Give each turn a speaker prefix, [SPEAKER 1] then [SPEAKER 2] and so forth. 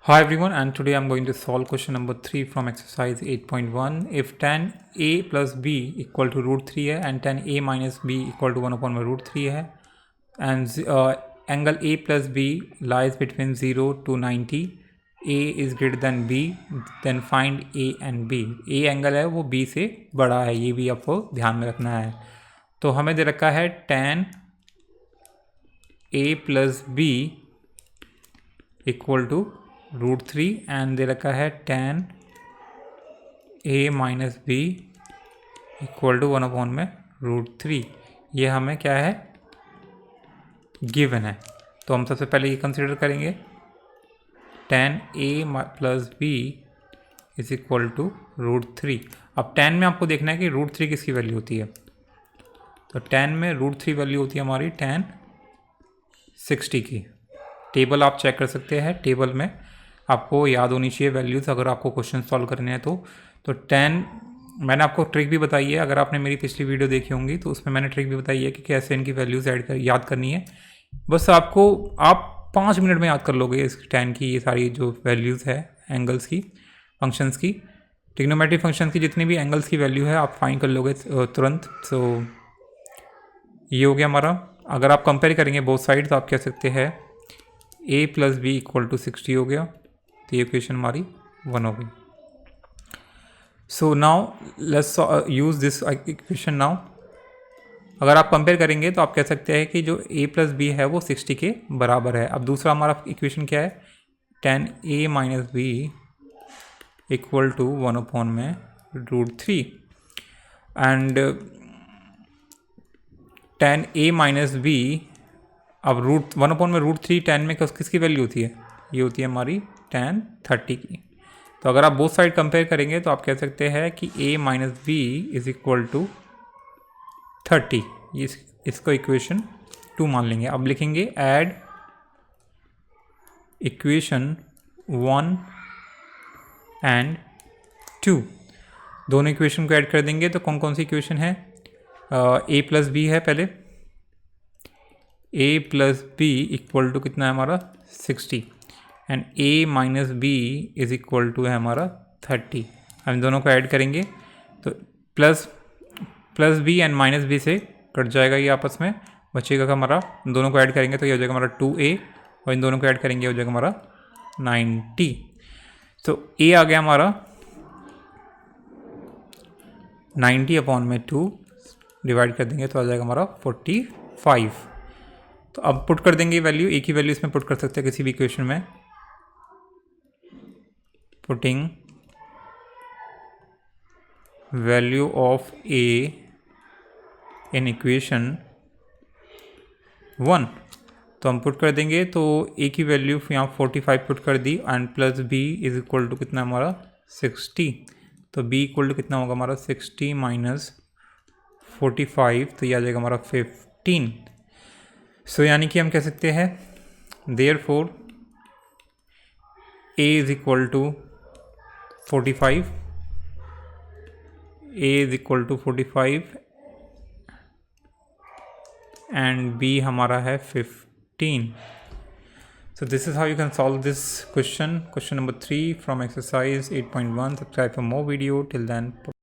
[SPEAKER 1] Hi everyone, and today I'm going to solve question number 3 from exercise 8.1. If tan a plus b equal to root 3 है and tan a minus b equal to 1 upon root 3 है and angle a plus b lies between 0 to 90, a is greater than b, then find a and b. a angle है वो b से बड़ा है, ये भी आपको ध्यान में रखना है. तो हमें दे रखा है tan a plus b equal to root 3 and दे रखा है tan a minus B equal to 1 upon में रूट 3. ये हमें क्या है, गिवन है. तो हम सबसे पहले ये कंसिडर करेंगे tan a plus b is equal to root 3. अब tan में आपको देखना है कि रूट 3 किसकी वैल्यू होती है. तो tan में रूट 3 वैल्यू होती है हमारी tan 60 की. टेबल आप चेक कर सकते हैं, टेबल में आपको याद होनी चाहिए वैल्यूज़ अगर आपको क्वेश्चन सॉल्व करने हैं तो tan, मैंने आपको ट्रिक भी बताई है. अगर आपने मेरी पिछली वीडियो देखी होंगी तो उसमें मैंने ट्रिक भी बताई है कि कैसे इनकी वैल्यूज़ याद करनी है. बस आप 5 मिनट में याद कर लोगे इस tan की ये सारी जो वैल्यूज़ है एंगल्स की, फंक्शंस की, ट्रिग्नोमेट्रिक फंक्शंस की जितनी भी एंगल्स की वैल्यू है आप फाइंड कर लोगे तुरंत. सो ये हो गया हमारा. अगर आप कंपेयर करेंगे बोथ साइड तो आप कह सकते हैं a plus b equal to 60 हो गया. तो ये इक्वेशन हमारी 1 हो गई. So now let's use this equation now. अगर आप कंपेयर करेंगे तो आप कह सकते हैं कि जो a प्लस बी है वो 60 के बराबर है. अब दूसरा हमारा इक्वेशन क्या है, tan a minus B equal to 1 upon में root 3 and tan a minus B. अब रूट 1 अपॉन में रूट 3 tan में किसकी वैल्यू होती है, ये होती है हमारी tan 30 की. तो अगर आप बोथ साइड कंपेयर करेंगे तो आप कह सकते हैं कि a minus b is equal to 30. इसको इक्वेशन 2 मान लेंगे. अब लिखेंगे ऐड इक्वेशन 1 एंड 2. दोनों इक्वेशन को ऐड कर देंगे तो कौन कौन सी इक्वेशन है, a प्लस बी है. पहले a plus b equal to कितना है हमारा 60 and a minus b is equal to है हमारा 30. हम दोनों को ऐड करेंगे तो plus b and minus b से कट जाएगा, ये आपस में बचेगा. हमारा दोनों को ऐड करेंगे तो ये हो जाएगा हमारा 2a और इन दोनों को ऐड करेंगे हो जाएगा हमारा 90. तो a आ गया हमारा 90 अपॉन में 2 डिवाइड कर देंगे तो आ जाएगा हमारा 45. तो अब पुट कर देंगे वैल्यू, एक ही वैल्यू इसमें पुट कर सकते हैं किसी भी इक्वेशन में. Putting value of a in equation 1. तो हम पुट कर देंगे तो a की वैल्यू यहाँ 45 पुट कर दी and plus b is equal to कितना हमारा 60. तो b इक्वल टू कितना होगा हमारा 60 माइनस 45, तो ये आ जाएगा हमारा 15. सो यानी कि हम कह सकते हैं therefore a is equal to 45, a is equal to 45 and b हमारा है 15. So this is how you can solve this question number 3 from exercise 8.1. Subscribe for more video. Till then.